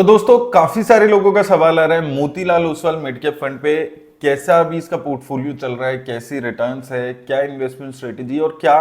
तो दोस्तों काफी सारे लोगों का सवाल आ रहा है Motilal Oswal mid cap fund पे कैसा अभी इसका पोर्टफोलियो चल रहा है, कैसी रिटर्न्स है, क्या इन्वेस्टमेंट स्ट्रेटेजी और क्या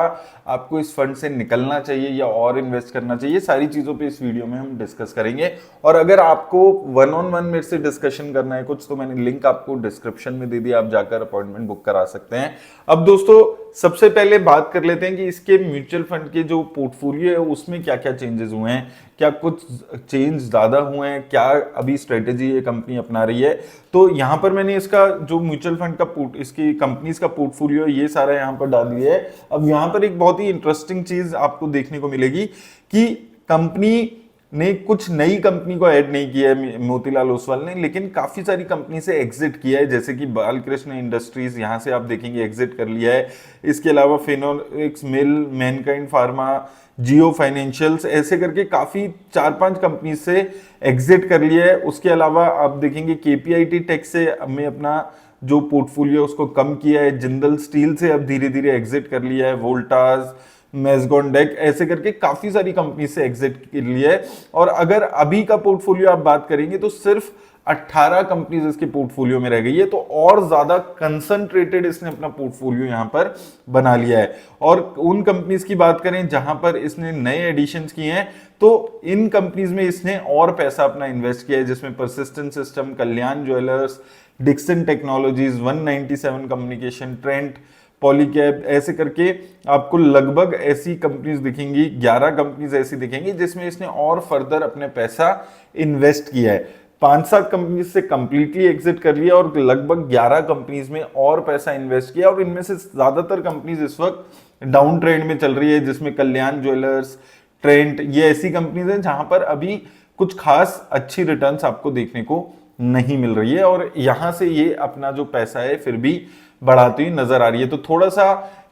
आपको इस फंड से निकलना चाहिए या और इन्वेस्ट करना चाहिए, सारी चीजों पे इस वीडियो में हम डिस्कस करेंगे। और अगर आपको वन ऑन वन मेरे से डिस्कशन करना है कुछ, तो मैंने लिंक आपको डिस्क्रिप्शन में दे दिया, आप जाकर अपॉइंटमेंट बुक करा सकते हैं। अब दोस्तों सबसे पहले बात कर लेते हैं कि इसके म्यूचुअल फंड के जो पोर्टफोलियो है उसमें क्या क्या चेंजेस हुए हैं, क्या कुछ चेंज ज्यादा हुए हैं, क्या अभी स्ट्रेटेजी ये कंपनी अपना रही है। तो यहां पर मैंने इसका जो म्यूचुअल फंड का इसकी कंपनीज का पोर्टफोलियो ये सारा यहां पर डाल दिया है। अब यहां पर एक बहुत ही इंटरेस्टिंग चीज आपको देखने को मिलेगी कि कंपनी ने कुछ नई कंपनी को ऐड नहीं किया है मोतीलाल ओसवाल ने, लेकिन काफी सारी कंपनी से एग्जिट किया है, जैसे कि बालकृष्ण इंडस्ट्रीज यहां से आप देखेंगे एग्जिट कर लिया है। इसके अलावा फिनोलेक्स मिल, मैनकाइंड फार्मा, जियो फाइनेंशियल्स, ऐसे करके काफी 4-5 कंपनी से एग्जिट कर लिया है। उसके अलावा आप देखेंगे केपीआईटी टेक से हमें अपना जो पोर्टफोलियो उसको कम किया है, जिंदल स्टील से अब धीरे धीरे एग्जिट कर लिया है, वोल्टास, मेजगॉन डेक, ऐसे करके काफी सारी कंपनी से एग्जिट कर लिया है। और अगर अभी का पोर्टफोलियो आप बात करेंगे तो सिर्फ 18 कंपनीज इसके पोर्टफोलियो में रह गई है, तो और ज्यादा कंसंट्रेटेड इसने अपना पोर्टफोलियो यहां पर बना लिया है। और उन कंपनीज की बात करें जहां पर इसने नए एडिशंस किए हैं, तो इन कंपनीज में इसने और पैसा अपना इन्वेस्ट किया है, जिसमें Persistent system, Kalyan Jewellers, Dixon Technologies, 197 communication, Trent, Polycab, ऐसे करके आपको लगभग ऐसी कंपनीज दिखेंगी, 11 कंपनीज ऐसी दिखेंगी जिसमें इसने और फर्दर अपने पैसा इन्वेस्ट किया है। 5-7 कंपनीज से कंप्लीटली एग्जिट कर लिया और लगभग 11 कंपनीज में और पैसा इन्वेस्ट किया। और इनमें से ज्यादातर कंपनीज इस वक्त डाउन ट्रेंड में चल रही है, जिसमें कल्याण ज्वेलर्स, ट्रेंट, ये ऐसी कंपनीज हैं जहां पर अभी कुछ खास अच्छी रिटर्न्स आपको देखने को नहीं मिल रही है, और यहां से ये अपना जो पैसा है फिर भी बढ़ाती हुई नजर आ रही है। तो थोड़ा सा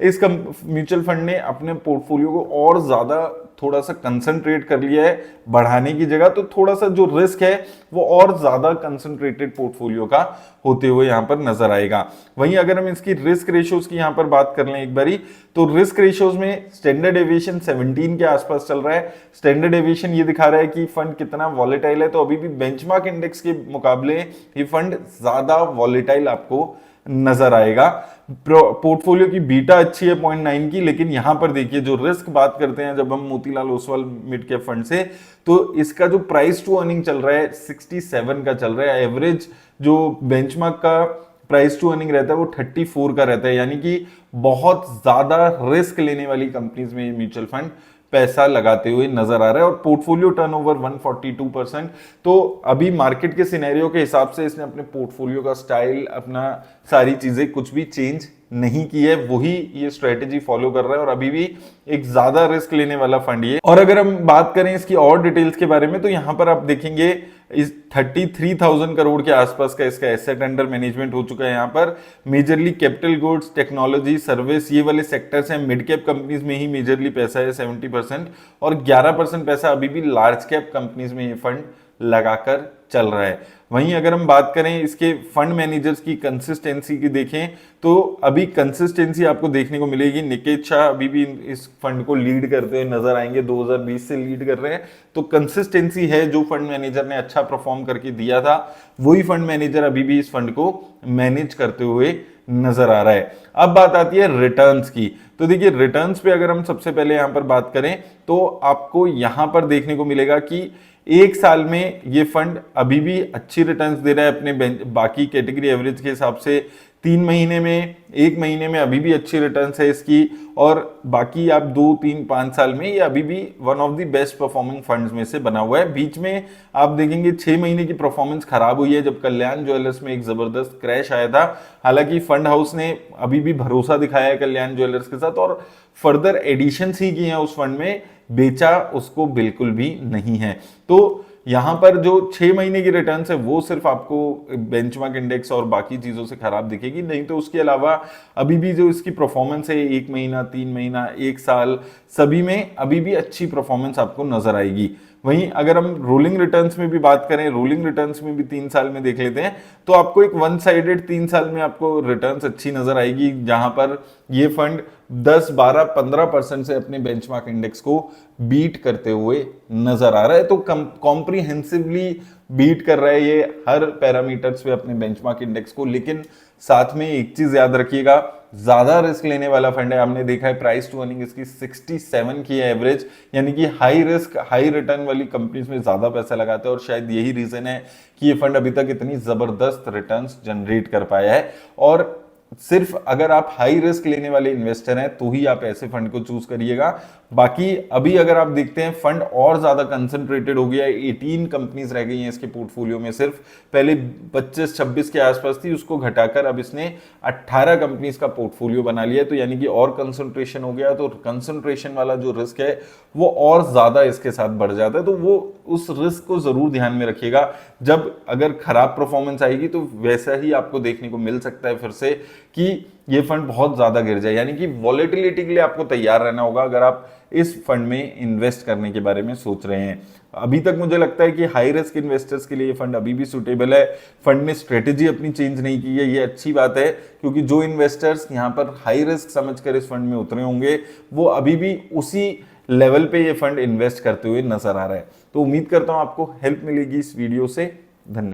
इस म्यूचुअल फंड ने अपने पोर्टफोलियो को और ज्यादा थोड़ा सा कंसंट्रेट कर लिया है बढ़ाने की जगह, तो थोड़ा सा जो रिस्क है वो और ज्यादा कंसंट्रेटेड पोर्टफोलियो का होते हुए यहां पर नजर आएगा। वहीं अगर हम इसकी रिस्क रेशियोज की यहां पर बात कर लें एक बारी, तो रिस्क रेशियोज में स्टैंडर्ड एविएशन 17 के आसपास चल रहा है। स्टैंडर्ड एविएशन ये दिखा रहा है कि फंड कितना वॉलेटाइल है, तो अभी भी बेंचमार्क इंडेक्स के मुकाबले ये फंड ज्यादा वॉलेटाइल आपको नजर आएगा। पोर्टफोलियो की बीटा अच्छी है 0.9 की, लेकिन यहां पर देखिए जो रिस्क बात करते हैं जब हम Motilal Oswal mid cap fund से, तो इसका जो प्राइस टू अर्निंग चल रहा है 67 का चल रहा है। एवरेज जो बेंचमार्क का प्राइस टू अर्निंग रहता है वो 34 का रहता है, यानी कि बहुत ज्यादा रिस्क लेने वाली कंपनीज में म्यूचुअल फंड पैसा लगाते हुए नजर आ रहा है। और पोर्टफोलियो टर्नओवर 142%, तो अभी मार्केट के सिनेरियो के हिसाब से इसने अपने पोर्टफोलियो का स्टाइल, अपना सारी चीजें कुछ भी चेंज नहीं की है, वही ये स्ट्रेटेजी फॉलो कर रहा है और अभी भी एक ज्यादा रिस्क लेने वाला फंड ये। और अगर हम बात करें इसकी और डिटेल्स के बारे में, तो यहां पर आप देखेंगे इस 33,000 करोड़ के आसपास का इसका एसेट अंडर मैनेजमेंट हो चुका है। यहाँ पर majorly capital goods, technology, service, ये वाले सेक्टर्स हैं। मिड कैप कंपनीज में ही मेजरली पैसा है 70%, और 11% पैसा अभी भी लार्ज कैप कंपनीज में ये फंड लगाकर चल रहा है। वहीं अगर हम बात करें इसके फंड मैनेजर्स की कंसिस्टेंसी की देखें, तो अभी कंसिस्टेंसी आपको देखने को मिलेगी। निकेत शाह अभी भी इस फंड को लीड करते हुए नजर आएंगे, 2020 से लीड कर रहे हैं। तो कंसिस्टेंसी है, जो फंड मैनेजर ने अच्छा परफॉर्म करके दिया था वही फंड मैनेजर अभी भी इस फंड को मैनेज करते हुए नजर आ रहा है। अब बात आती है रिटर्न्स की, तो देखिए रिटर्न्स पे अगर हम सबसे पहले यहां पर बात करें, तो आपको यहां पर देखने को मिलेगा कि एक साल में ये फंड अभी भी अच्छी रिटर्न्स दे रहा है अपने बाकी कैटेगरी एवरेज के हिसाब से। 3 महीने में, 1 महीने में अभी भी अच्छी रिटर्न्स है इसकी, और बाकी आप 2, 3, 5 साल में ये अभी भी one of the best performing funds में से बना हुआ है। बीच में आप देखेंगे 6 महीने की परफॉर्मेंस खराब हुई है जब कल्याण ज्वेलर्स में एक जबरदस्त क्रैश आया था। हालांकि फंड हाउस ने अभी भी भरोसा दिखाया है कल्याण ज्वेलर्स के साथ और फर्दर एडिशंस ही किए हैं उस फंड में, बेचा उसको बिल्कुल भी नहीं है। तो यहां पर जो 6 महीने की रिटर्न है वो सिर्फ आपको बेंचमार्क इंडेक्स और बाकी चीजों से खराब दिखेगी, नहीं तो उसके अलावा अभी भी जो इसकी परफॉर्मेंस है 1 महीना, 3 महीना, 1 साल, सभी में अभी भी अच्छी परफॉर्मेंस आपको नजर आएगी। वहीं अगर हम रोलिंग रिटर्न्स में भी बात करें, रोलिंग रिटर्न्स में भी 3 साल में देख लेते हैं, तो आपको एक वन साइडेड 3 साल में आपको रिटर्न्स अच्छी नजर आएगी, जहां पर ये फंड 10, 12, 15% से अपने बेंचमार्क इंडेक्स को बीट करते हुए नजर आ रहा है। तो कॉम्प्रिहेंसिवली बीट कर रहा है ये हर पैरामीटर्स पे अपने बेंचमार्क इंडेक्स को। लेकिन साथ में एक चीज याद रखिएगा, ज्यादा रिस्क लेने वाला फंड है। हमने देखा है प्राइस टू अर्निंग इसकी 67 की है एवरेज, यानी कि हाई रिस्क हाई रिटर्न वाली कंपनीज में ज्यादा पैसा लगाते हैं, और शायद यही रीजन है कि ये फंड अभी तक इतनी जबरदस्त रिटर्न्स जनरेट कर पाया है। और सिर्फ अगर आप हाई रिस्क लेने वाले इन्वेस्टर हैं तो ही आप ऐसे फंड को चूज करिएगा। बाकी अभी अगर आप देखते हैं फंड और ज्यादा कंसंट्रेटेड हो गया है, 18 कंपनीज रह गई हैं इसके पोर्टफोलियो में। सिर्फ पहले 25-26 के आसपास थी, उसको घटाकर अब इसने 18 कंपनीज का पोर्टफोलियो बना लिया है। तो यानी कि और कंसंट्रेशन हो गया, तो कंसंट्रेशन वाला जो रिस्क है वो और ज्यादा इसके साथ बढ़ जाता है। तो वो उस रिस्क को जरूर ध्यान में रखिएगा। जब अगर खराब परफॉर्मेंस आएगी तो वैसा ही आपको देखने को मिल सकता है फिर से कि ये फंड बहुत ज्यादा गिर जाए। यानी कि वॉलेटिलिटी के लिए आपको तैयार रहना होगा अगर आप इस फंड में इन्वेस्ट करने के बारे में सोच रहे हैं। अभी तक मुझे लगता है कि हाई रिस्क इन्वेस्टर्स के लिए ये फंड अभी भी सुटेबल है। फंड ने स्ट्रेटेजी अपनी चेंज नहीं की है, ये अच्छी बात है, क्योंकि जो इन्वेस्टर्स यहाँ पर हाई रिस्क समझकर इस फंड में उतरे होंगे वो अभी भी उसी लेवल पे ये फंड इन्वेस्ट करते हुए नजर आ रहा है। तो उम्मीद करता हूं आपको हेल्प मिलेगी इस वीडियो से। धन्यवाद।